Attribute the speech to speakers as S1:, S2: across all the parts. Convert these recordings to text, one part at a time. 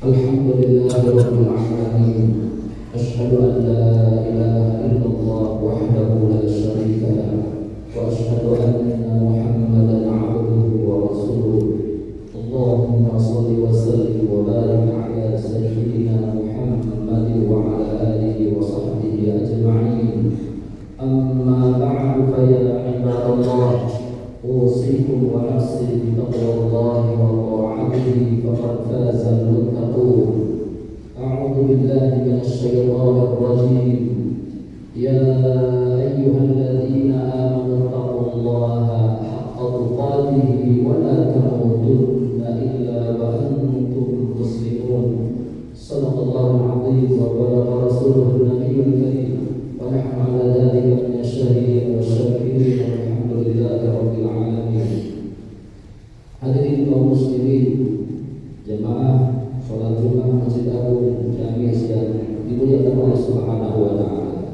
S1: Alhamdulillahirabbil alamin. Asyhadu an la ilaha illallah wahdahu la syarika lahu wa asyhadu anna Muhammadan 'abduhu wa rasuluh. Allahumma shalli wa sallim wa barik ala sayyidina Muhammadin wa ala alihi wa sahbihi ajma'in. Amma ba'du fa ya ibadallah, usikum wa nafsi bi taqwallahi wa ta'atihi faqad faza al-muttaqun. A'udzu billahi minasy syaithanir rajim. Ya ayyuhalladzina amanu taqullaha haqqa tuqatih wa la tamutunna illa wa antum muslimun. Shadaqallahul 'azim wa balagha rasuluhun nabiyyul karim. Wa nahnu 'ala dzalika minasyahidin wasyakirin walhamdulillahi rabbil alamin. Hadirin kaum muslimin, jemaah salat Jumat Masjid Agung Jamis yang dimuliakan Allah Subhanahu wa taala.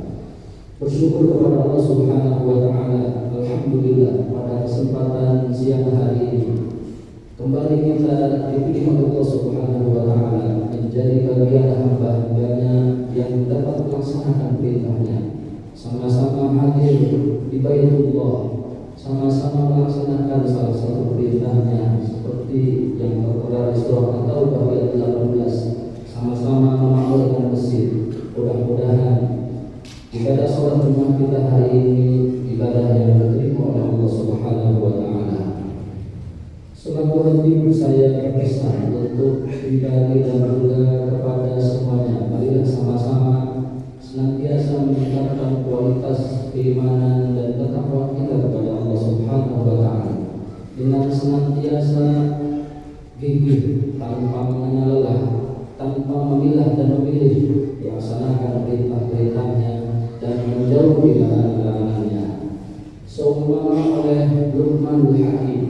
S1: Bersyukur kepada Allah Subhanahu wa taala, alhamdulillah pada kesempatan siang hari ini kembali kita dipilih oleh Allah Subhanahu wa taala menjadi bagian hamba-hambanya yang dapat melaksanakan perintahnya, sama-sama hadir di Baitullah, sama-sama melaksanakan salah satu perintahnya seperti yang tertera di surah At-Taubah ayat 18, sama-sama memakmurkan masjid. Mudah-mudahan ibadah sholat Jumat kita hari ini ibadah yang diterima oleh Allah Subhanahu wa taala. Selaku hati saya berpesan untuk pribadi dan juga kepada semuanya, marilah sama-sama senantiasa meningkatkan kualitas keimanan dan ketakwaan kita kepada Allah Subhanahu wa taala dengan senantiasa gigih tanpa mengenal lelah, tanpa memilah dan memilih, melaksanakan perintah-perintahnya dan menjauhi larangan-larangannya. Seumpama oleh Luqmanul Hakim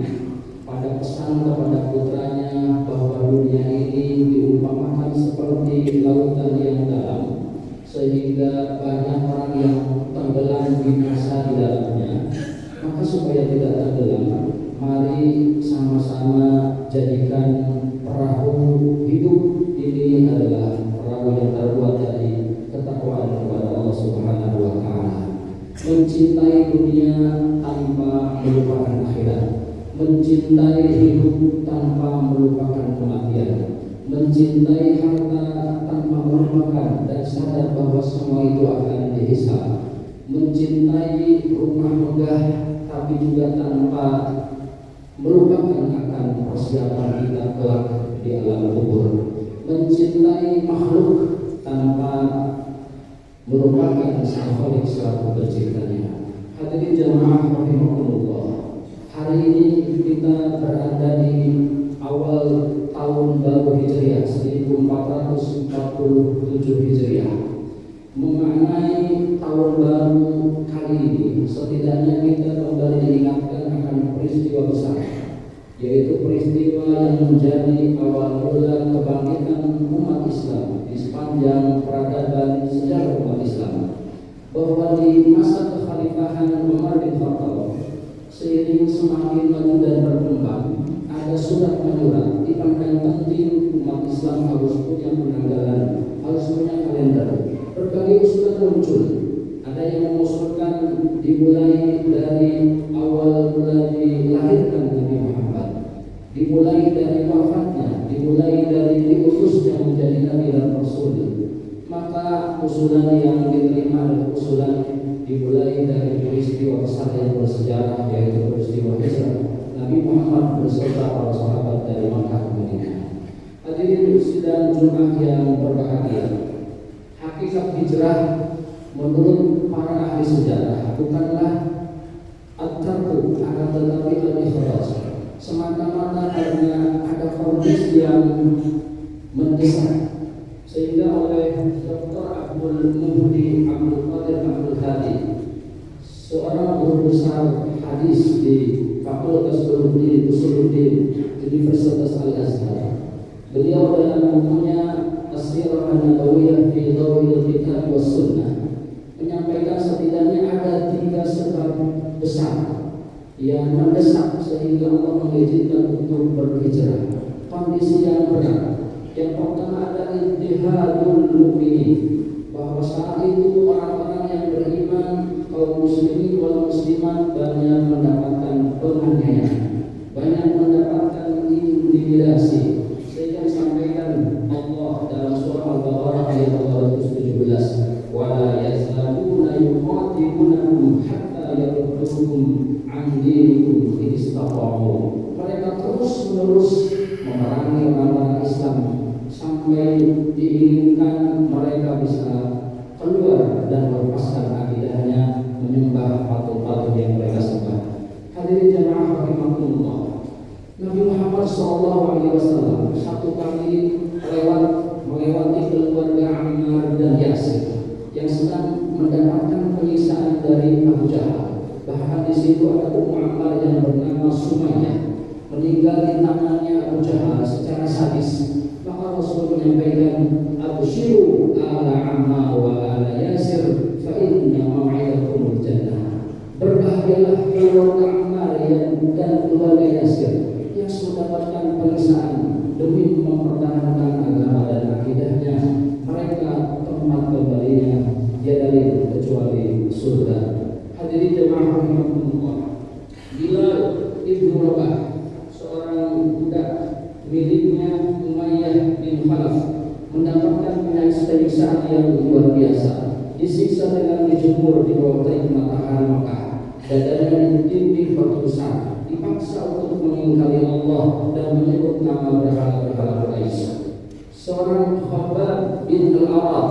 S1: pada pesan kepada putranya bahwa dunia ini diumpamakan seperti lautan yang dalam, sehingga banyak orang yang tenggelam binasa di dalamnya. Maka supaya tidak tenggelam, mari sama-sama jadikan perahu hidup ini adalah perahu yang terbuat dari ketakwaan kepada Allah Subhanahu wa taala. Mencintai dunia tanpa melupakan akhirat, mencintai hidup tanpa melupakan kematian, mencintai harta tanpa melupakan dan sadar bahwa semua itu akan dihisab, mencintai rumah megah tapi juga tanpa melupakan akan persiapan kita kelak di alam kubur, mencintai makhluk tanpa melupakan Sang Khalik selaku penciptanya. Hadirin jamaah rahimakumullah, hari ini kita berada di awal tahun baru Hijriah 1447 Hijriah. Memaknai tahun baru kali ini, setidaknya kita kembali diingatkan akan peristiwa besar, yaitu peristiwa yang menjadi awal mula kebangkitan umat Islam di sepanjang peradaban sejarah umat Islam. Bahwa di masa kekhalifahan Umar bin Khattab, seiring semakin maju dan berkembang, ada surat menyurat dipandang penting umat Islam harus punya penanggalan, harus punya kalender. Berbagai usulan muncul. Ada yang mengusulkan dimulai dari awal mula dilahirkan Nabi Muhammad, dimulai dari wafatnya, dimulai dari diutusnya menjadi Nabi dan Rasul. Maka usulan yang diterima adalah usulan dimulai dari peristiwa besar yang bersejarah, yaitu peristiwa hijrah Nabi Muhammad beserta para sahabat dari Makkah ke Madinah. Hadirin sidang Jumat yang berbahagia, hakikat hijrah menurut para ahli sejarah bukanlah at-tarku, akan tetapi al-ikhraj, semata-mata karena ada kondisi yang mendesak, sehingga oleh Dr. Abdul Muhdi Abdul Qadir Abdul Hadi, seorang guru besar hadis di Fakultas Usuluddin Universitas Al-Azhar, beliau dalam bukunya As-Sirah An-Nabawiyah fi Dhawil Kitab was Sunnah menyampaikan setidaknya ada 3 sebab besar yang mendesak sehingga Allah mengizinkan untuk berhijrah. Kondisi yang berat. Yang pertama jihadul mu'minin, bahwa saat itu orang-orang yang beriman, kaum muslimin wal muslimat banyak mendapatkan penganiayaan, banyak mendapatkan intimidasi, sehingga disampaikan Allah dalam surah Al-Baqarah ayat 217, wala yazaluna yuqatilunakum hatta yaruddukum an dinikum in istata'u. Mereka terus-menerus memerangi orang-orang Islam sampai diinginkan mereka bisa keluar dan melepaskan akidahnya menyembah patung-patung yang mereka sembah. Hadirin jamaah rahimakumullah, Nabi Muhammad SAW satu kali melewati keluarga Ammar dan Yasir yang sedang mendapatkan penyiksaan dari Abu Jahal. Bahkan di situ ada Ummu Ammar yang bernama Sumayyah meninggal di tangannya Abu Jahal secara sadis. Maka Rasul menyampaikan, abshiru ala Ammar wa ala Yasir fa inna maw'idakumul jannah. Berbahagialah keluarga Ammar dan keluarga Yasir yang sudah mendapatkan penyiksaan demi mempertahankan agama dan akidahnya. Mereka tempat kembalinya tiada lain kecuali surga. Hadirin jemaah rahimakumullah, Bilal ibnu Rabah, seorang budak miliknya Umayyah bin Khalaf, mendapatkan penyiksaan yang luar biasa. Disiksa dengan dijemur di bawah terik matahari Makkah, dadanya ditindih batu besar, dipaksa untuk mengingkari Allah dan menyebut nama berhala-berhala Quraisy. Seorang Khabbab bin Al-Arad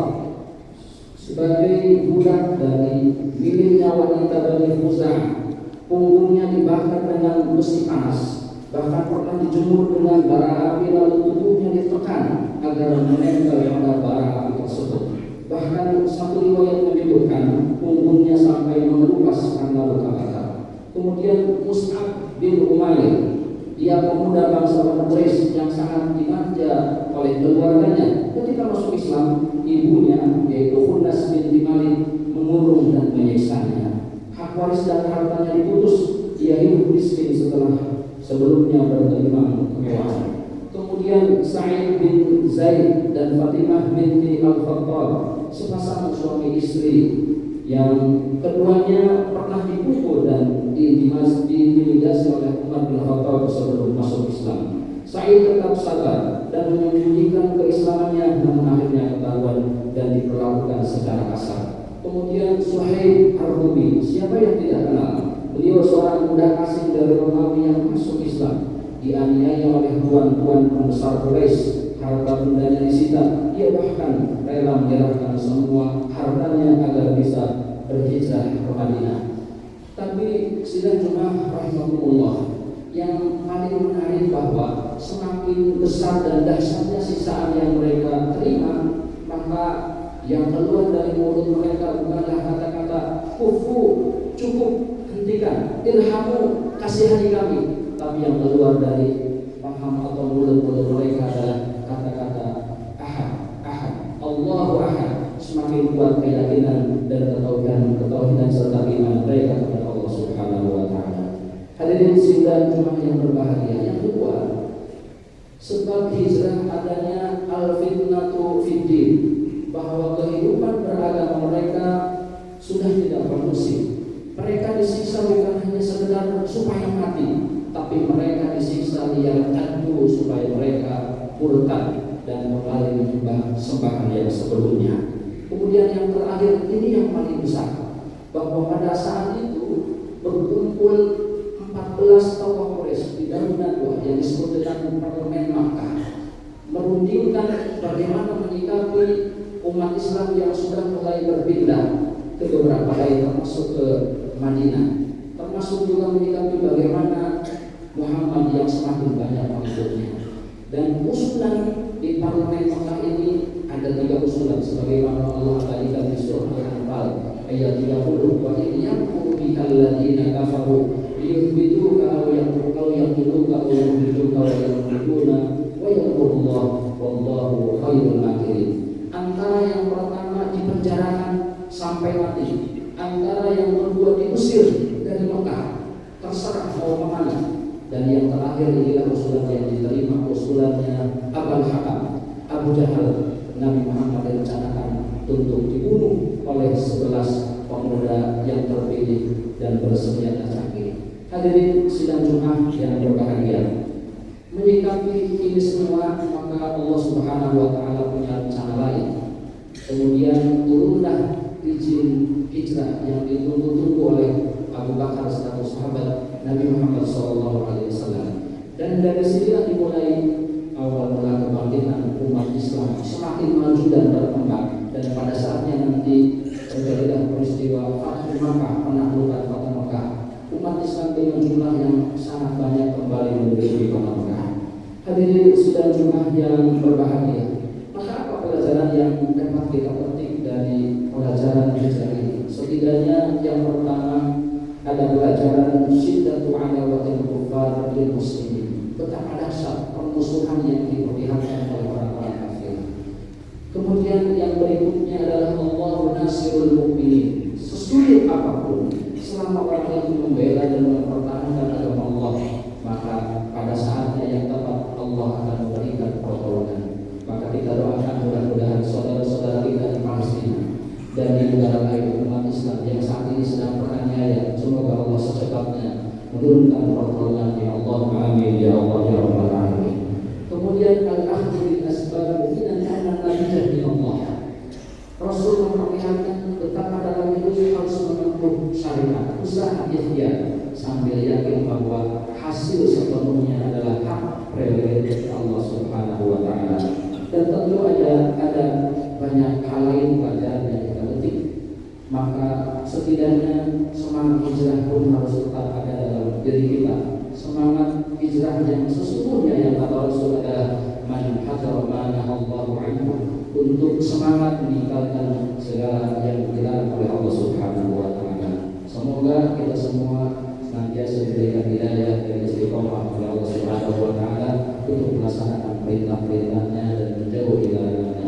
S1: sebagai budak dari miliknya wanita Bani Khuza'ah, punggungnya dibakar dengan besi panas, bahkan pernah dijemur dengan bara api lalu tubuhnya ditekan agar menempel pada bara api tersebut. Bahkan satu riwayat menyebutkan punggungnya sampai mengelupas karena luka bakar. Kemudian Mus'ab bin Umair, dia pemuda bangsa Quraisy yang sangat dimanja oleh keluarganya. Ketika masuk Islam, ibunya yaitu Khunnas binti Malik mengurung dan menyiksanya. Hak waris dan hartanya diputus. Ia hidup miskin sebelumnya menerima kemewahan. Kemudian Sa'id bin Zaid dan Fatimah binti Al-Khattab, sepasang suami istri yang keduanya pernah dipukul dan diintimidasi oleh Umar bin Khattab sebelum masuk Islam. Sa'id tetap sabar dan menyembunyikan keislamannya, namun akhirnya ketahuan dan diperlakukan secara kasar. Kemudian Suhaib Ar-Rumi, siapa yang tidak kenal? Beliau seorang budak asing dari Romawi yang masuk Islam, dianiaya oleh tuan-tuan pembesar Quraisy, harta bendanya disita. Dia bahkan rela menyerahkan semua hartanya agar bisa berhijrah ke Madinah. Tapi sidang jemaah rahimahumullah, yang paling menarik bahwa semakin besar dan dahsyatnya siksaan yang mereka terima, maka yang keluar dari mulut mereka bukanlah kata-kata kufu, cukup, hentikan, irhamu, kasihani kami, tapi yang keluar dari paham atau mulut-mulut mereka adalah kata-kata ahad, ahad, Allahu ahad. Semakin kuat keyakinan dan ketauhidan serta iman mereka kepada Allah Subhanahu wa taala. Hadirin sidang jemaah yang berbahagia, yang kedua, sebab hijrah adanya al-fitnatu fiddin, bahwa kehidupan beragama mereka sudah tidak kondusif. Mereka disiksa bukan hanya sekedar supaya mati, tapi mereka disiksa yang tentu supaya mereka murtad dan kembali menyembah sembahan yang sebelumnya. Kemudian yang terakhir, ini yang paling besar, bahwa pada saat itu berkumpul 14 tokoh Quraisy di Darun Nadwah yang disebut dengan Parlemen Makkah, merundingkan bagaimana menyikapi umat Islam yang sudah mulai berpindah ke beberapa daerah termasuk ke Madinah, termasuk juga menyikapi bagaimana Muhammad yang semakin banyak pengikutnya. Dan usulan di Parlemen Makkah ini ada 3 usulan sebagaimana Allah tadikan di surah Al-Anfal ayat 30, wa in yaqulu bikal ladina kafaru liyuthbituka aw yaqtuluka aw yukhrijuka wa yaquluna wa yaqulullah wallahu khairul makirin. Antara yang pertama dipenjarakan sampai mati, antara yang kedua diusir dari Mekah, terserah mau kemana, dan yang terakhir inilah usulan yang diterima, usulannya Abul Hakam, Abu Jahal, Nabi Muhammad direncanakan untuk dibunuh oleh 11 pemuda yang terpilih dan bersenjata canggih. Hadirin sidang Jumat yang berbahagia, menyikapi ini semua maka Allah Subhanahu wa taala punya rencana lain. Kemudian turunlah izin hijrah yang ditunggu-tunggu oleh Abu Bakar selaku sahabat Nabi Muhammad SAW. Dan dari sinilah dimulai awal mula kebangkitan umat Islam semakin maju dan berkembang. Dan pada saatnya nanti terjadilah peristiwa Fathu Makkah, penaklukan kota Mekah. Umat Islam dengan jumlah yang sangat banyak kembali menduduki kota Mekah. Hadirin sidang Jumat yang berbahagia, maka apa pelajaran yang dapat kita petik dari pelajaran hijrah ini? Setidaknya yang pertama ada pelajaran syiddatu adawatil kuffar lil muslimin, betapa dahsyat permusuhan yang diperlihatkan oleh orang-orang kafir. Kemudian yang berikutnya adalah Allahu nasirul mukminin. Sesulit apapun, selama orang yang membela dan mempertahankan agama Allah, maka pada saatnya yang tepat Allah akan memberikan pertolongan. Maka kita doakan mudah-mudahan saudara-saudara kita di Palestina dan di negara lain umat Islam yang saat ini sedang teraniaya, semoga Allah secepatnya menurunkan pertolongan. Ya Allah, amin ya Allah ya rabbal alamin. Kemudian al-akhdhu bil asbab min an-najah min Allah. Rasul memperlihatkan betapa dalam hidup harus menempuh syariat, usaha ikhtiar, sambil yakin bahwa hasil sepenuhnya adalah hak prerogatif Allah Subhanahu wa taala. Dan tentu ada banyak hal lain pelajaran yang kita petik. Maka setidaknya semangat hijrah pun harus tetap ada dalam diri kita. Semangat hijrah yang sesungguhnya yang kata Rasul adalah man hajara ma nahallahu anhu, untuk semangat meninggalkan segala yang dilarang oleh Allah Subhanahu wa taala. Semoga kita semua senantiasa diberikan hidayah dan istiqomah oleh Allah Subhanahu wa taala untuk melaksanakan perintah-perintahnya dan menjauhi larangan